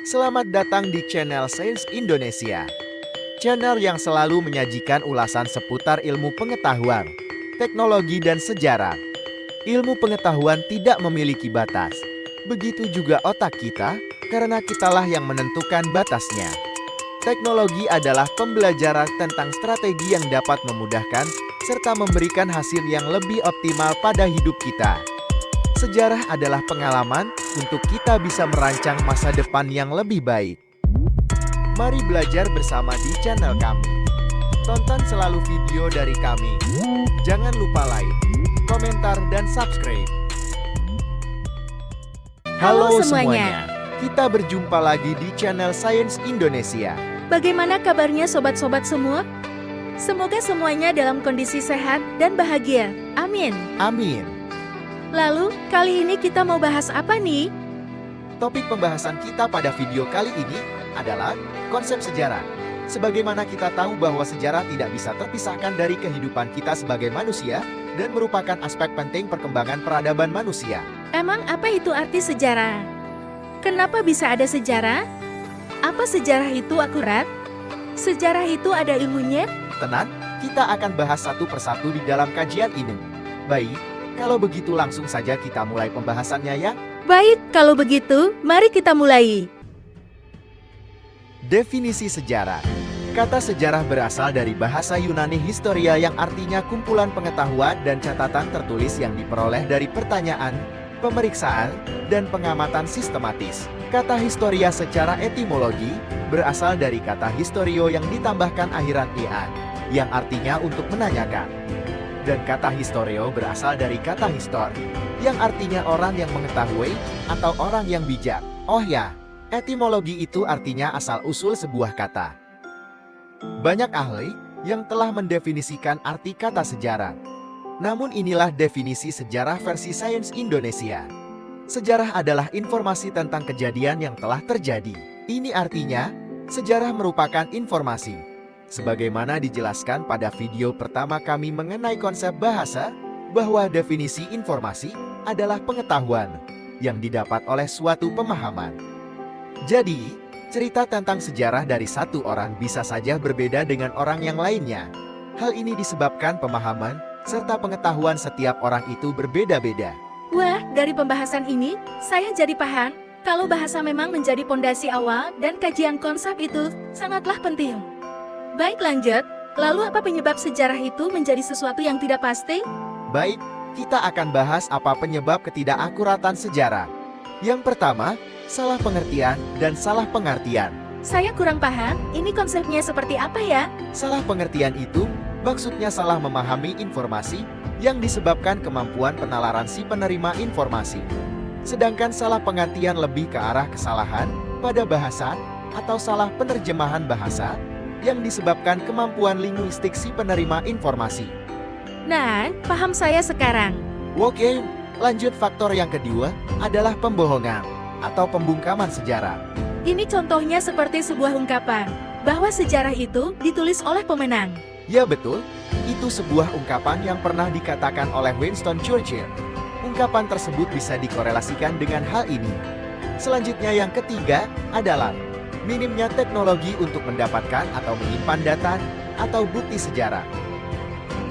Selamat datang di channel Sains Indonesia. Channel yang selalu menyajikan ulasan seputar ilmu pengetahuan, teknologi dan sejarah. Ilmu pengetahuan tidak memiliki batas. Begitu juga otak kita, karena kitalah yang menentukan batasnya. Teknologi adalah pembelajaran tentang strategi yang dapat memudahkan serta memberikan hasil yang lebih optimal pada hidup kita. Sejarah adalah pengalaman untuk kita bisa merancang masa depan yang lebih baik. Mari belajar bersama di channel kami. Tonton selalu video dari kami. Jangan lupa like, komentar, dan subscribe. Halo semuanya. Kita berjumpa lagi di channel Sains Indonesia. Bagaimana kabarnya sobat-sobat semua? Semoga semuanya dalam kondisi sehat dan bahagia. Amin. Amin. Lalu, kali ini kita mau bahas apa nih? Topik pembahasan kita pada video kali ini adalah konsep sejarah. Sebagaimana kita tahu bahwa sejarah tidak bisa terpisahkan dari kehidupan kita sebagai manusia dan merupakan aspek penting perkembangan peradaban manusia. Emang apa itu arti sejarah? Kenapa bisa ada sejarah? Apa sejarah itu akurat? Sejarah itu ada ilmunya? Tenang, kita akan bahas satu persatu di dalam kajian ini. Baik, kalau begitu langsung saja kita mulai pembahasannya ya. Baik, kalau begitu, mari kita mulai. Definisi sejarah. Kata sejarah berasal dari bahasa Yunani historia yang artinya kumpulan pengetahuan dan catatan tertulis yang diperoleh dari pertanyaan, pemeriksaan, dan pengamatan sistematis. Kata historia secara etimologi berasal dari kata historio yang ditambahkan akhiran -ian, yang artinya untuk menanyakan. Dan kata historio berasal dari kata histor, yang artinya orang yang mengetahui atau orang yang bijak. Oh ya, etimologi itu artinya asal-usul sebuah kata. Banyak ahli yang telah mendefinisikan arti kata sejarah. Namun inilah definisi sejarah versi Sains Indonesia. Sejarah adalah informasi tentang kejadian yang telah terjadi. Ini artinya, sejarah merupakan informasi. Sebagaimana dijelaskan pada video pertama kami mengenai konsep bahasa, bahwa definisi informasi adalah pengetahuan yang didapat oleh suatu pemahaman. Jadi, cerita tentang sejarah dari satu orang bisa saja berbeda dengan orang yang lainnya. Hal ini disebabkan pemahaman serta pengetahuan setiap orang itu berbeda-beda. Wah, dari pembahasan ini, saya jadi paham kalau bahasa memang menjadi pondasi awal dan kajian konsep itu sangatlah penting. Baik, lanjut. Lalu apa penyebab sejarah itu menjadi sesuatu yang tidak pasti? Baik, kita akan bahas apa penyebab ketidakakuratan sejarah. Yang pertama, salah pengertian dan salah pengertian. Saya kurang paham, ini konsepnya seperti apa ya? Salah pengertian itu, maksudnya salah memahami informasi yang disebabkan kemampuan penalaran si penerima informasi. Sedangkan salah pengertian lebih ke arah kesalahan pada bahasa atau salah penerjemahan bahasa yang disebabkan kemampuan linguistik si penerima informasi. Nah, paham saya sekarang. Oke, lanjut faktor yang kedua adalah pembohongan atau pembungkaman sejarah. Ini contohnya seperti sebuah ungkapan, bahwa sejarah itu ditulis oleh pemenang. Ya betul, itu sebuah ungkapan yang pernah dikatakan oleh Winston Churchill. Ungkapan tersebut bisa dikorelasikan dengan hal ini. Selanjutnya yang ketiga adalah minimnya teknologi untuk mendapatkan atau menyimpan data atau bukti sejarah.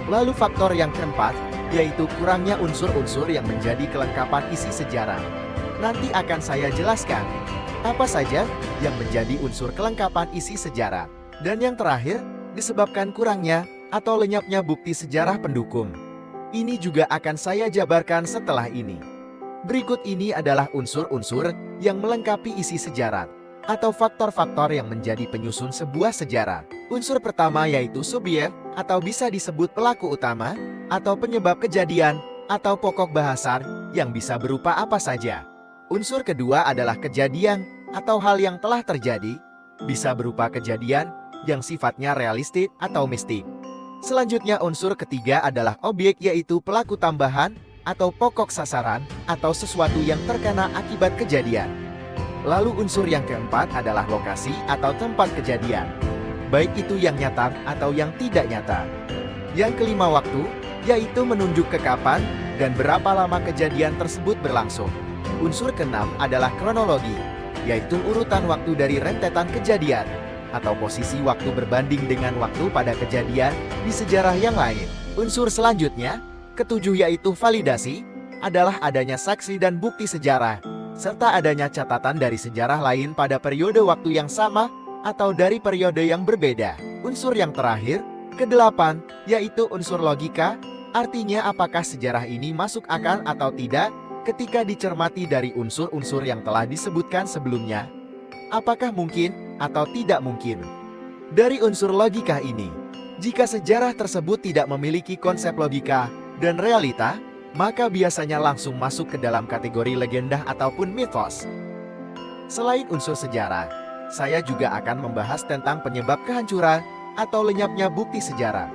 Lalu faktor yang keempat, yaitu kurangnya unsur-unsur yang menjadi kelengkapan isi sejarah. Nanti akan saya jelaskan apa saja yang menjadi unsur kelengkapan isi sejarah. Dan yang terakhir, disebabkan kurangnya atau lenyapnya bukti sejarah pendukung. Ini juga akan saya jabarkan setelah ini. Berikut ini adalah unsur-unsur yang melengkapi isi sejarah atau faktor-faktor yang menjadi penyusun sebuah sejarah. Unsur pertama yaitu subjek atau bisa disebut pelaku utama atau penyebab kejadian atau pokok bahasan yang bisa berupa apa saja. Unsur kedua adalah kejadian atau hal yang telah terjadi, bisa berupa kejadian yang sifatnya realistik atau mistik. Selanjutnya unsur ketiga adalah objek yaitu pelaku tambahan atau pokok sasaran atau sesuatu yang terkena akibat kejadian. Lalu unsur yang keempat adalah lokasi atau tempat kejadian, baik itu yang nyata atau yang tidak nyata. Yang kelima waktu, yaitu menunjuk ke kapan dan berapa lama kejadian tersebut berlangsung. Unsur keenam adalah kronologi, yaitu urutan waktu dari rentetan kejadian, atau posisi waktu berbanding dengan waktu pada kejadian di sejarah yang lain. Unsur selanjutnya, ketujuh yaitu validasi, adalah adanya saksi dan bukti sejarah, serta adanya catatan dari sejarah lain pada periode waktu yang sama atau dari periode yang berbeda. Unsur yang terakhir, kedelapan, yaitu unsur logika, artinya apakah sejarah ini masuk akal atau tidak ketika dicermati dari unsur-unsur yang telah disebutkan sebelumnya. Apakah mungkin atau tidak mungkin? Dari unsur logika ini, jika sejarah tersebut tidak memiliki konsep logika dan realita, maka biasanya langsung masuk ke dalam kategori legenda ataupun mitos. Selain unsur sejarah, saya juga akan membahas tentang penyebab kehancuran atau lenyapnya bukti sejarah.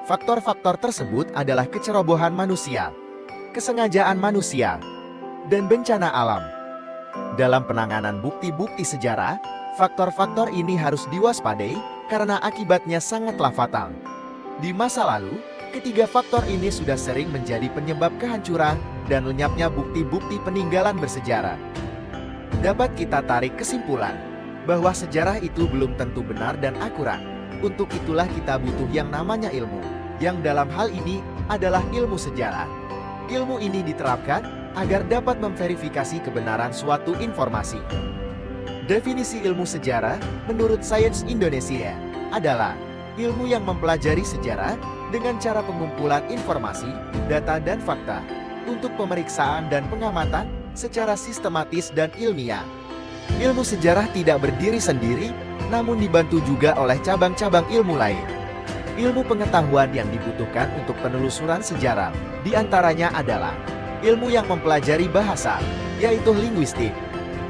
Faktor-faktor tersebut adalah kecerobohan manusia, kesengajaan manusia, dan bencana alam. Dalam penanganan bukti-bukti sejarah, faktor-faktor ini harus diwaspadai karena akibatnya sangatlah fatal. Di masa lalu, ketiga faktor ini sudah sering menjadi penyebab kehancuran dan lenyapnya bukti-bukti peninggalan bersejarah. Dapat kita tarik kesimpulan bahwa sejarah itu belum tentu benar dan akurat. Untuk itulah kita butuh yang namanya ilmu, yang dalam hal ini adalah ilmu sejarah. Ilmu ini diterapkan agar dapat memverifikasi kebenaran suatu informasi. Definisi ilmu sejarah menurut Sains Indonesia adalah ilmu yang mempelajari sejarah dengan cara pengumpulan informasi, data dan fakta untuk pemeriksaan dan pengamatan secara sistematis dan ilmiah. Ilmu sejarah tidak berdiri sendiri, namun dibantu juga oleh cabang-cabang ilmu lain. Ilmu pengetahuan yang dibutuhkan untuk penelusuran sejarah diantaranya adalah ilmu yang mempelajari bahasa, yaitu linguistik,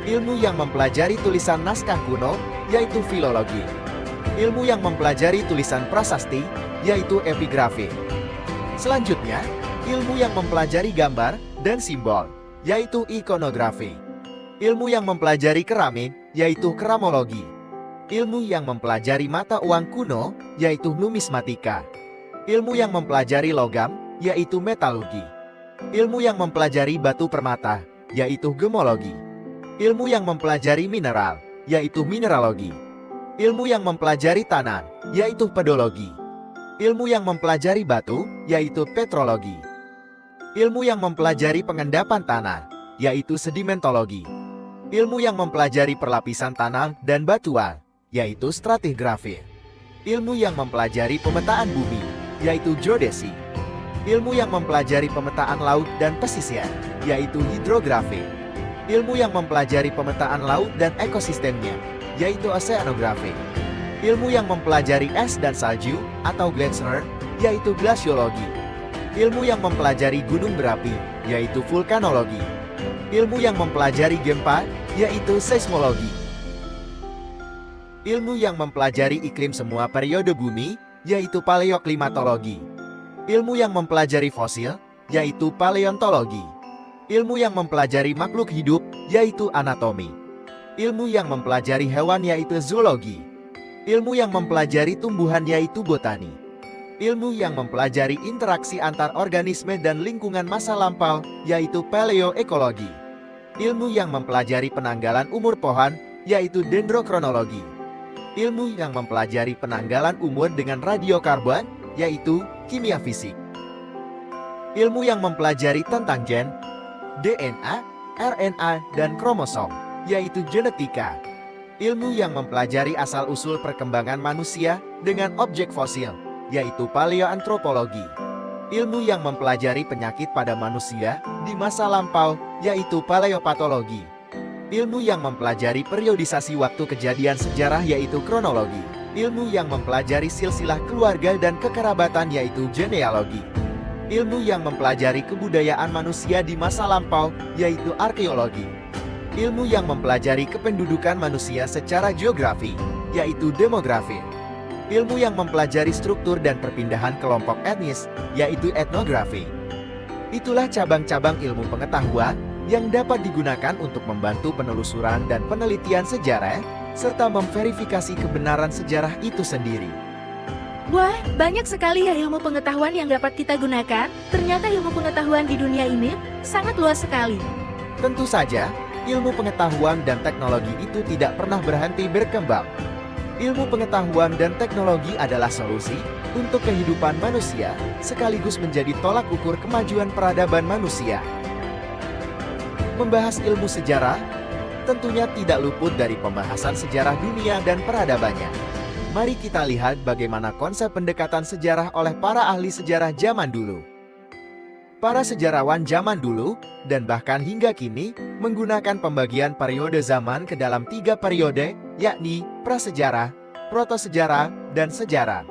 ilmu yang mempelajari tulisan naskah kuno, yaitu filologi, ilmu yang mempelajari tulisan prasasti, yaitu epigrafi. Selanjutnya, ilmu yang mempelajari gambar dan simbol, yaitu ikonografi. Ilmu yang mempelajari keramik, yaitu keramologi. Ilmu yang mempelajari mata uang kuno, yaitu numismatika. Ilmu yang mempelajari logam, yaitu metalurgi. Ilmu yang mempelajari batu permata, yaitu gemologi. Ilmu yang mempelajari mineral, yaitu mineralogi. Ilmu yang mempelajari tanah, yaitu pedologi. Ilmu yang mempelajari batu, yaitu petrologi. Ilmu yang mempelajari pengendapan tanah, yaitu sedimentologi. Ilmu yang mempelajari perlapisan tanah dan batuan, yaitu stratigrafi. Ilmu yang mempelajari pemetaan bumi, yaitu geodesi. Ilmu yang mempelajari pemetaan laut dan pesisir, yaitu hidrografi. Ilmu yang mempelajari pemetaan laut dan ekosistemnya, yaitu oceanografi. Ilmu yang mempelajari es dan salju atau glacier, yaitu glasiologi. Ilmu yang mempelajari gunung berapi, yaitu vulkanologi. Ilmu yang mempelajari gempa, yaitu seismologi. Ilmu yang mempelajari iklim semua periode bumi, yaitu paleoklimatologi. Ilmu yang mempelajari fosil, yaitu paleontologi. Ilmu yang mempelajari makhluk hidup, yaitu anatomi. Ilmu yang mempelajari hewan, yaitu zoologi. Ilmu yang mempelajari tumbuhan, yaitu botani. Ilmu yang mempelajari interaksi antar organisme dan lingkungan masa lampau, yaitu paleoekologi. Ilmu yang mempelajari penanggalan umur pohon, yaitu dendrokronologi. Ilmu yang mempelajari penanggalan umur dengan radiokarbon, yaitu kimia fisik. Ilmu yang mempelajari tentang gen, DNA, RNA, dan kromosom, yaitu genetika. Ilmu yang mempelajari asal-usul perkembangan manusia dengan objek fosil, yaitu paleoantropologi. Ilmu yang mempelajari penyakit pada manusia di masa lampau, yaitu paleopatologi. Ilmu yang mempelajari periodisasi waktu kejadian sejarah, yaitu kronologi. Ilmu yang mempelajari silsilah keluarga dan kekerabatan, yaitu genealogi. Ilmu yang mempelajari kebudayaan manusia di masa lampau, yaitu arkeologi. Ilmu yang mempelajari kependudukan manusia secara geografi, yaitu demografi. Ilmu yang mempelajari struktur dan perpindahan kelompok etnis, yaitu etnografi. Itulah cabang-cabang ilmu pengetahuan yang dapat digunakan untuk membantu penelusuran dan penelitian sejarah, serta memverifikasi kebenaran sejarah itu sendiri. Wah, banyak sekali ya ilmu pengetahuan yang dapat kita gunakan. Ternyata ilmu pengetahuan di dunia ini sangat luas sekali. Tentu saja, ilmu pengetahuan dan teknologi itu tidak pernah berhenti berkembang. Ilmu pengetahuan dan teknologi adalah solusi untuk kehidupan manusia, sekaligus menjadi tolak ukur kemajuan peradaban manusia. Membahas ilmu sejarah, tentunya tidak luput dari pembahasan sejarah dunia dan peradabannya. Mari kita lihat bagaimana konsep pendekatan sejarah oleh para ahli sejarah zaman dulu. Para sejarawan zaman dulu, dan bahkan hingga kini, menggunakan pembagian periode zaman ke dalam 3 periode, yakni prasejarah, protosejarah, dan sejarah.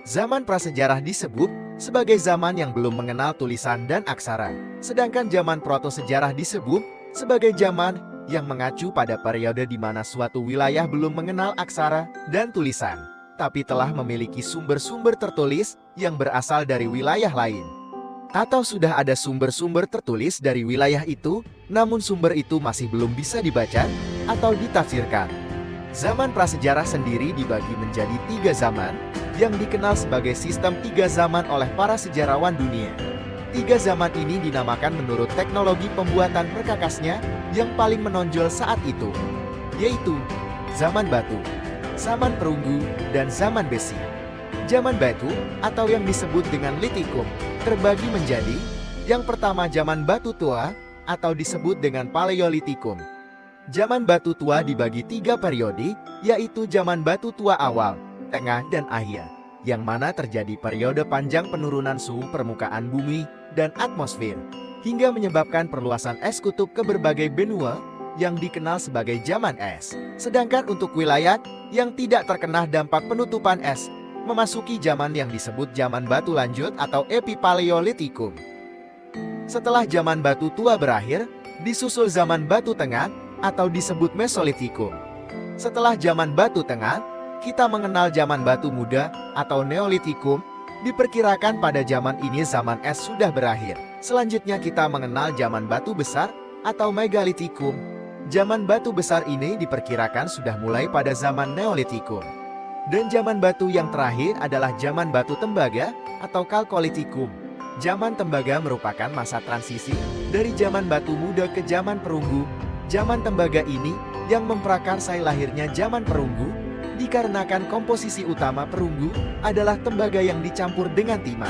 Zaman prasejarah disebut sebagai zaman yang belum mengenal tulisan dan aksara, sedangkan zaman protosejarah disebut sebagai zaman yang mengacu pada periode di mana suatu wilayah belum mengenal aksara dan tulisan, tapi telah memiliki sumber-sumber tertulis yang berasal dari wilayah lain. Atau sudah ada sumber-sumber tertulis dari wilayah itu, namun sumber itu masih belum bisa dibaca atau ditafsirkan. Zaman prasejarah sendiri dibagi menjadi 3 zaman, yang dikenal sebagai sistem 3 zaman oleh para sejarawan dunia. 3 zaman ini dinamakan menurut teknologi pembuatan perkakasnya yang paling menonjol saat itu, yaitu zaman batu, zaman perunggu, dan zaman besi. Zaman batu, atau yang disebut dengan litikum, terbagi menjadi yang pertama zaman batu tua, atau disebut dengan paleolitikum. Zaman batu tua dibagi 3 periode, yaitu zaman batu tua awal, tengah, dan akhir, yang mana terjadi periode panjang penurunan suhu permukaan bumi dan atmosfer, hingga menyebabkan perluasan es kutub ke berbagai benua yang dikenal sebagai zaman es. Sedangkan untuk wilayah yang tidak terkena dampak penutupan es, memasuki zaman yang disebut zaman batu lanjut atau epipaleolitikum. Setelah zaman batu tua berakhir, disusul zaman batu tengah atau disebut mesolitikum. Setelah zaman batu tengah, kita mengenal zaman batu muda atau neolitikum. Diperkirakan pada zaman ini zaman es sudah berakhir. Selanjutnya kita mengenal zaman batu besar atau megalitikum. Zaman batu besar ini diperkirakan sudah mulai pada zaman neolitikum. Dan zaman batu yang terakhir adalah zaman batu tembaga atau kalkolitikum. Zaman tembaga merupakan masa transisi dari zaman batu muda ke zaman perunggu. Zaman tembaga ini yang memprakarsai lahirnya zaman perunggu, dikarenakan komposisi utama perunggu adalah tembaga yang dicampur dengan timah,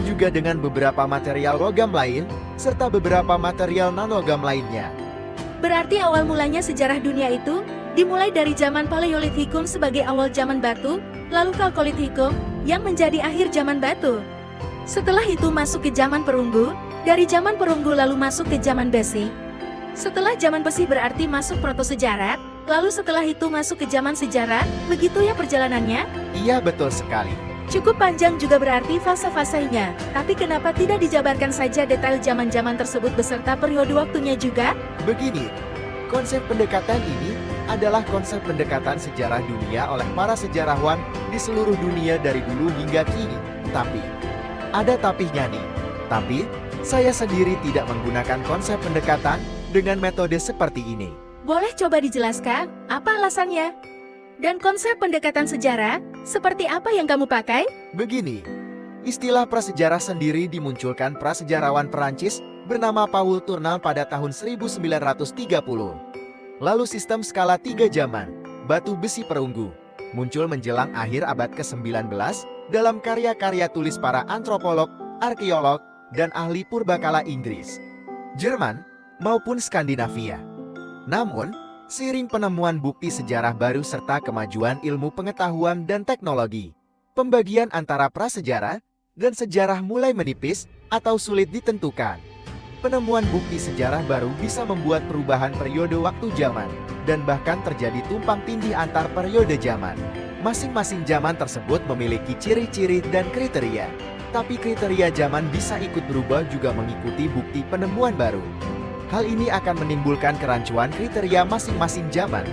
juga dengan beberapa material logam lain, serta beberapa material non-logam lainnya. Berarti awal mulanya sejarah dunia itu dimulai dari zaman Paleolitikum sebagai awal zaman batu, lalu Kalkolitikum yang menjadi akhir zaman batu. Setelah itu masuk ke zaman perunggu, dari zaman perunggu lalu masuk ke zaman besi. Setelah zaman besi berarti masuk protosejarah, lalu setelah itu masuk ke zaman sejarah, begitu ya perjalanannya? Iya, betul sekali. Cukup panjang juga berarti fase-fasenya, tapi kenapa tidak dijabarkan saja detail zaman-zaman tersebut beserta periode waktunya juga? Begini, konsep pendekatan ini adalah konsep pendekatan sejarah dunia oleh para sejarawan di seluruh dunia dari dulu hingga kini. Tapi, ada tapinya nih. Tapi, saya sendiri tidak menggunakan konsep pendekatan dengan metode seperti ini. Boleh coba dijelaskan, apa alasannya? Dan konsep pendekatan sejarah, seperti apa yang kamu pakai? Begini, istilah prasejarah sendiri dimunculkan prasejarawan Perancis bernama Paul Tournal pada tahun 1930. Lalu sistem skala 3 zaman, batu besi perunggu, muncul menjelang akhir abad ke-19 dalam karya-karya tulis para antropolog, arkeolog, dan ahli purbakala Inggris, Jerman, maupun Skandinavia. Namun, seiring penemuan bukti sejarah baru serta kemajuan ilmu pengetahuan dan teknologi, pembagian antara prasejarah dan sejarah mulai menipis atau sulit ditentukan. Penemuan bukti sejarah baru bisa membuat perubahan periode waktu zaman, dan bahkan terjadi tumpang tindih antar periode zaman. Masing-masing zaman tersebut memiliki ciri-ciri dan kriteria, tapi kriteria zaman bisa ikut berubah juga mengikuti bukti penemuan baru. Hal ini akan menimbulkan kerancuan kriteria masing-masing zaman.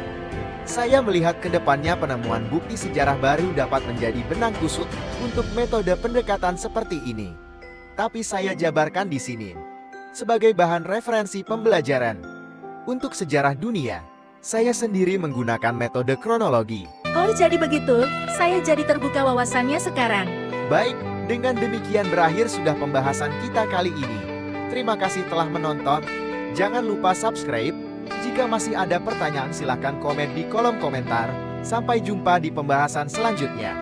Saya melihat ke depannya penemuan bukti sejarah baru dapat menjadi benang kusut untuk metode pendekatan seperti ini. Tapi saya jabarkan di sini sebagai bahan referensi pembelajaran. Untuk sejarah dunia, saya sendiri menggunakan metode kronologi. Oh, jadi begitu, saya jadi terbuka wawasannya sekarang. Baik, dengan demikian berakhir sudah pembahasan kita kali ini. Terima kasih telah menonton. Jangan lupa subscribe Jika masih ada pertanyaan silahkan komen di kolom komentar. Sampai jumpa di pembahasan selanjutnya.